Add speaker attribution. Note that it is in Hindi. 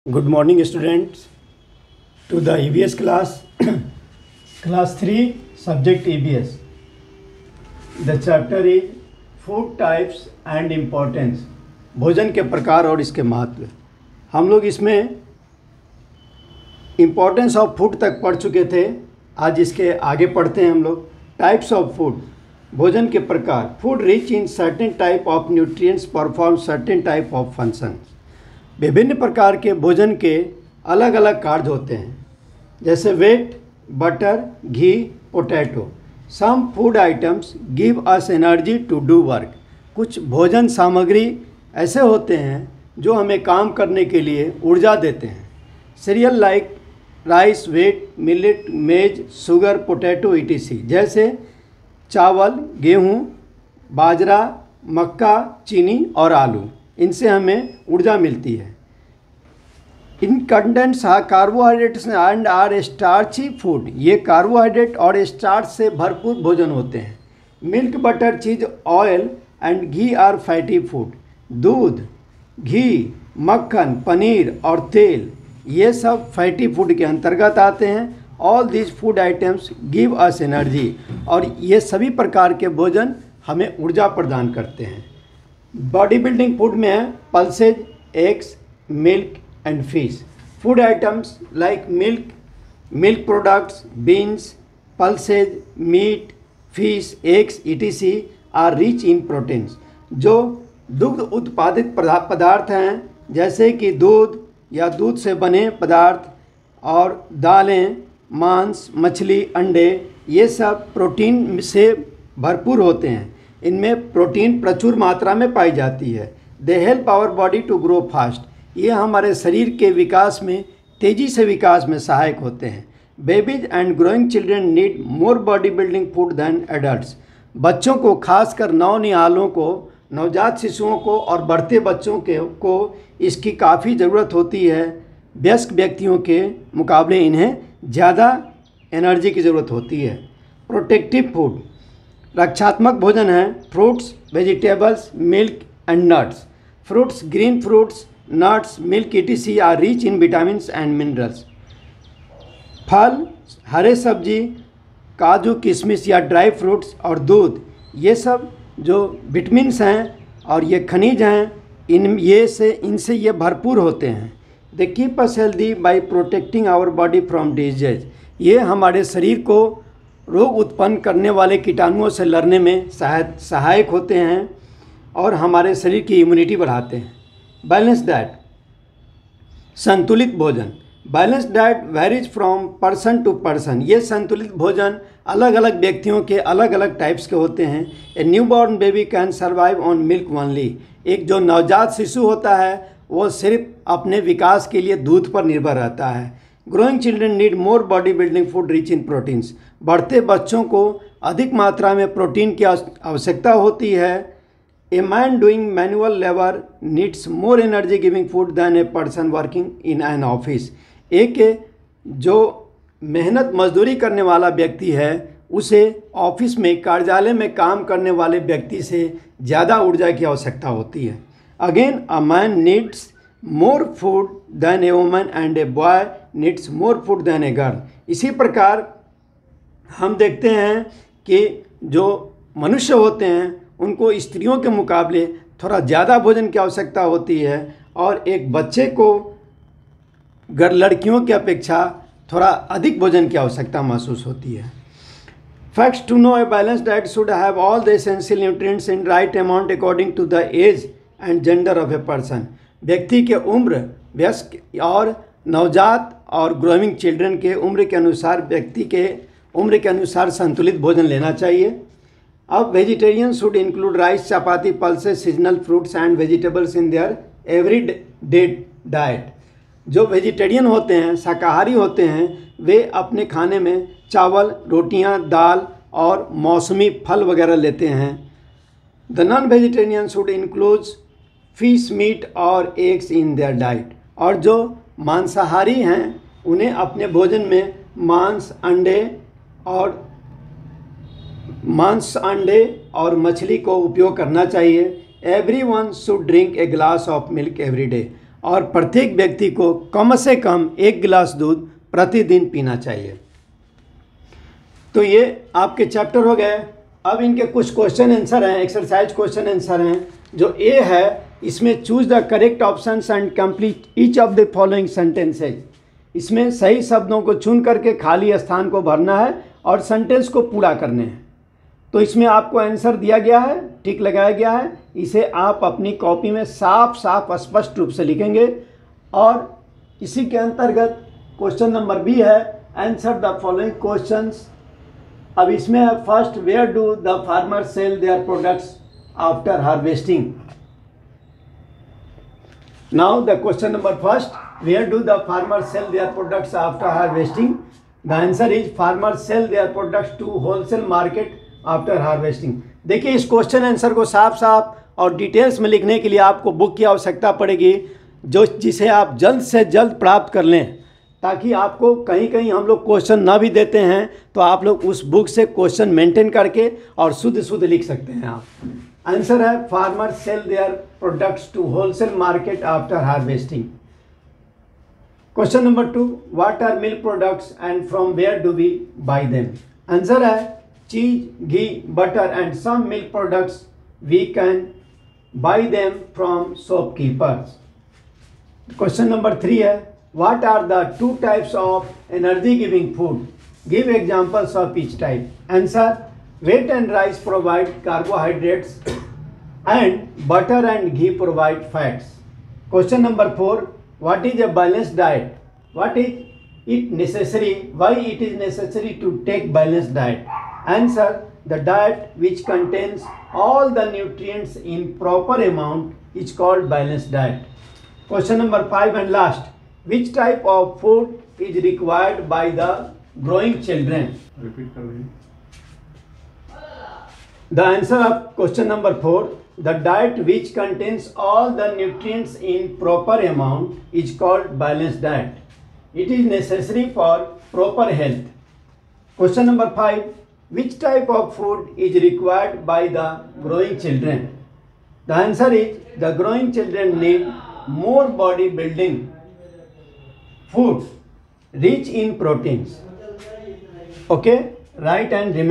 Speaker 1: Good morning, students, to the EVS class, class 3, subject EVS. The chapter is food types and importance. भोजन के प्रकार और इसके महत्व। हम लोग इसमें इम्पोर्टेंस ऑफ फूड तक पढ़ चुके थे। आज इसके आगे पढ़ते हैं हम लोग। टाइप्स ऑफ फूड, भोजन के प्रकार। Food rich in certain type of nutrients perform certain type of functions. विभिन्न प्रकार के भोजन के अलग अलग कार्य होते हैं, जैसे wheat, butter, ghee, potato. Some food items give us energy to do work. कुछ भोजन सामग्री ऐसे होते हैं जो हमें काम करने के लिए ऊर्जा देते हैं। Serial like rice, wheat, millet, मेज, शुगर, पोटैटो etc, जैसे चावल, गेहूँ, बाजरा, मक्का, चीनी और आलू। इनसे हमें ऊर्जा मिलती है। In contents carbohydrates and are starchy food. ये कार्बोहाइड्रेट और स्टार्च से भरपूर भोजन होते हैं। Milk, butter, cheese, oil and ghee are fatty food. दूध, घी, मक्खन, पनीर और तेल, ये सब फैटी फूड के अंतर्गत आते हैं। All this food items give us energy. और ये सभी प्रकार के भोजन हमें ऊर्जा प्रदान करते हैं। बॉडी बिल्डिंग फूड में है pulses, eggs, milk and fish. Food items like milk products, beans, pulses, meat, fish, eggs etc are rich in proteins. जो दुग्ध उत्पादित पदार्थ हैं, जैसे कि दूध या दूध से बने पदार्थ और दालें, मांस, मछली, अंडे, ये सब प्रोटीन से भरपूर होते हैं। इनमें प्रोटीन प्रचुर मात्रा में पाई जाती है। They help our body to grow fast. ये हमारे शरीर के विकास में, तेज़ी से विकास में सहायक होते हैं। Babies and growing children need more body building food than adults. बच्चों को, खासकर नवनिहालों को, नवजात शिशुओं को और बढ़ते बच्चों को इसकी काफ़ी ज़रूरत होती है। वयस्क व्यक्तियों के मुकाबले इन्हें ज़्यादा एनर्जी की ज़रूरत होती है। प्रोटेक्टिव फूड, रक्षात्मक भोजन है। Fruits, vegetables, milk and nuts. Fruits, green fruits, nuts, milk etc are rich in vitamins and minerals. फल, हरे सब्जी, काजू, किशमिश या ड्राई फ्रूट्स और दूध, ये सब जो विटामिन्स हैं और ये खनिज हैं, इनसे ये भरपूर होते हैं। They keep us healthy by protecting our body from disease. ये हमारे शरीर को रोग उत्पन्न करने वाले कीटाणुओं से लड़ने में सहायक होते हैं और हमारे शरीर की इम्यूनिटी बढ़ाते हैं। बैलेंस डाइट, संतुलित भोजन। Balance diet varies from person to person. ये संतुलित भोजन अलग अलग व्यक्तियों के अलग अलग टाइप्स के होते हैं। A newborn baby can survive on milk only. एक जो नवजात शिशु होता है वो सिर्फ अपने विकास के लिए दूध पर निर्भर रहता है। Growing children need more body building food rich in proteins. बढ़ते बच्चों को अधिक मात्रा में प्रोटीन की आवश्यकता होती है। A man doing manual labour needs more energy giving food than a person working in an office. एक जो मेहनत मजदूरी करने वाला व्यक्ति है, उसे ऑफिस में, कार्यालय में काम करने वाले व्यक्ति से ज़्यादा ऊर्जा की आवश्यकता होती है। Again, a man needs more food than a woman and a boy needs more food than a girl. इसी प्रकार हम देखते हैं कि जो मनुष्य होते हैं उनको स्त्रियों के मुकाबले थोड़ा ज़्यादा भोजन की आवश्यकता होती है और एक बच्चे को लड़कियों की अपेक्षा थोड़ा अधिक भोजन की आवश्यकता महसूस होती है। Facts to know a balance diet should have all the essential nutrients in right amount according to the age and gender of a person. व्यक्ति के उम्र, वयस्क और नवजात और ग्रोइंग चिल्ड्रन के उम्र के अनुसार, व्यक्ति के उम्र के अनुसार संतुलित भोजन लेना चाहिए। अब vegetarian should include rice, chapati, pulses, seasonal fruits and vegetables in their every day diet. जो वेजिटेरियन होते हैं, शाकाहारी होते हैं, वे अपने खाने में चावल, रोटियां, दाल और मौसमी फल वगैरह लेते हैं। The non vegetarian should include fish, meat और एग्स इन देयर डाइट। और जो मांसाहारी हैं, उन्हें अपने भोजन में मांस, अंडे और मछली को उपयोग करना चाहिए। Everyone should drink a glass of milk every day. और प्रत्येक व्यक्ति को कम से कम 1 गिलास दूध प्रतिदिन पीना चाहिए। तो ये आपके चैप्टर हो गए। अब इनके कुछ क्वेश्चन आंसर हैं, एक्सरसाइज क्वेश्चन आंसर हैं। जो ए है इसमें choose the correct options and complete each of the following sentences. इसमें सही शब्दों को चुन करके खाली स्थान को भरना है और सेंटेंस को पूरा करने हैं। तो इसमें आपको आंसर दिया गया है, टिक लगाया गया है। इसे आप अपनी कॉपी में साफ साफ स्पष्ट रूप से लिखेंगे। और इसी के अंतर्गत क्वेश्चन नंबर बी है, आंसर द फॉलोइंग क्वेश्चंस। अब इसमें है first, where do the farmer sell their products after harvesting. Now the question number first, where do the farmers sell their products after harvesting? The answer is farmers sell their products to wholesale market after harvesting. देखिए इस क्वेश्चन आंसर को साफ साफ और डिटेल्स में लिखने के लिए आपको बुक की आवश्यकता पड़ेगी, जिसे आप जल्द से जल्द प्राप्त कर लें, ताकि आपको कहीं कहीं हम लोग क्वेश्चन ना भी देते हैं तो आप लोग उस बुक से क्वेश्चन मेंटेन करके और शुद्ध शुद्ध लिख सकते हैं आप। आंसर है farmer sell their products to wholesale market after harvesting. Question number 2, what are milk products and from where do we buy them? Answer है cheese, ghee, butter and some milk products we can buy them from shopkeepers. Question number 3 है, what are the 2 types of energy giving food? Give examples of each type. Answer, wheat and rice provide carbohydrates and butter and ghee provide fats. Question number 4, what is a balanced diet? What is it necessary? Why it is necessary to take balanced diet? Answer, the diet which contains all the nutrients in proper amount is called balanced diet. Question number 5 and last, which type of food is required by the growing children? Repeat kar rahe. The answer of question number 4, the diet which contains all the nutrients in proper amount is called balanced diet. It is necessary for proper health. Question number 5, which type of food is required by the growing children? The answer is the growing children need more body building food rich in proteins. Okay, write and remember.